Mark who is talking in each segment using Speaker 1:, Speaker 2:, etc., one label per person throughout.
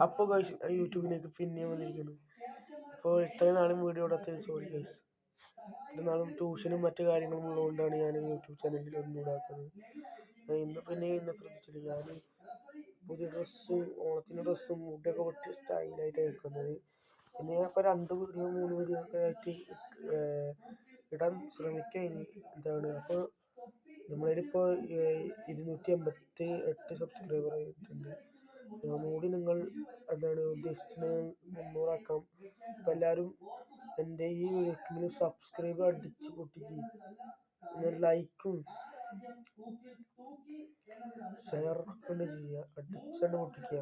Speaker 1: അപ്പോൾ ഗൈസ് യൂട്യൂബിലേക്ക് പിന്നെയും വന്നിരിക്കുന്നു. അപ്പോൾ ഇത്രയും നാളും വീഡിയോ ഇടാത്തത് സോറി ഗൈസ്. ഇത്രയും നാളും ട്യൂഷനും മറ്റു കാര്യങ്ങളും ഉള്ളതുകൊണ്ടാണ് ഞാൻ യൂട്യൂബ് ചാനലിൽ ഒന്നും ഇടാത്തത്. ഇന്ന് പിന്നെ എന്നെ ശ്രദ്ധിച്ചില്ല. ഞാൻ പുതിയ ഡ്രസ്സും ഓണത്തിൻ്റെ ഡ്രസ്സും മുടിയൊക്കെ വെട്ടി സ്റ്റൈലായിട്ട് നിൽക്കുന്നത്. പിന്നെ ഞാൻ ഇപ്പോൾ 2 വീഡിയോ 3 വീഡിയോ ഒക്കെ ആയിട്ട് ഇടാൻ ശ്രമിക്കുകയാണ്. എന്താണ് അപ്പോൾ നമ്മളിപ്പോൾ 288 സബ്സ്ക്രൈബർ ആയിട്ടുണ്ട്. ഒന്നുകൂടി നിങ്ങൾ എന്താണ് ഉദ്ദേശിച്ചത് 300 അപ്പോൾ എല്ലാവരും എൻ്റെ ഈ വീഡിയോക്ക് സബ്സ്ക്രൈബ് അടിച്ച് പൊട്ടിച്ച് ലൈക്കും ഷെയറൊക്കെ ചെയ്യുക, അടിച്ചണ്ട് പൊട്ടിക്കുക.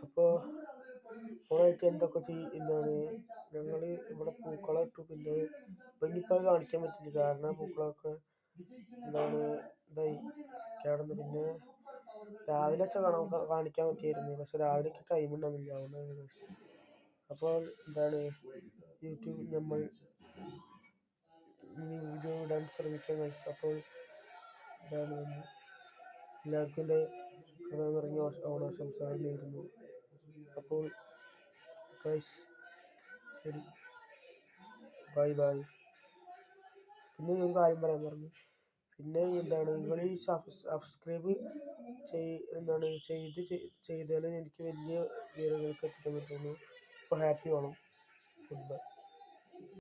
Speaker 1: അപ്പോൾ ഓണായിട്ട് എന്തൊക്കെ എന്താണ് ഞങ്ങൾ ഇവിടെ പൂക്കളം ഇട്ടു. പിന്നെ ഇനിയിപ്പോൾ കാണിക്കാൻ പറ്റില്ല, കാരണം പൂക്കളമൊക്കെ എന്താണ് ഇതായി കിടന്നു. പിന്നെ രാവിലെ കാണിക്കാൻ പറ്റിയായിരുന്നു, പക്ഷെ രാവിലേക്ക് ടൈം ഉണ്ടാകുന്നില്ല, അതുകൊണ്ടാണ്. അപ്പോൾ എന്താണ് യൂട്യൂബിൽ നമ്മൾ വീഡിയോ ഇടാൻ ശ്രമിക്കാൻ കഴിച്ചു. അപ്പോൾ എന്താണ് എല്ലാവർക്കും എൻ്റെ ഹൃദയം നിറഞ്ഞ ഓണാശംസകൾ നേരുന്നു. അപ്പോൾ ഗൈസ് ശരി, ബൈ ബൈ. പിന്നെ ഒരു കാര്യം പറയാൻ പറഞ്ഞു. പിന്നെ എന്താണ് നിങ്ങൾ ഈ സബ്സ്ക്രൈബ് ചെയ്താലും എനിക്ക് വലിയ വിവരങ്ങൾക്ക് എത്തിക്കാൻ പറ്റുന്നു. അപ്പോൾ ഹാപ്പി ഓണം. Good bye.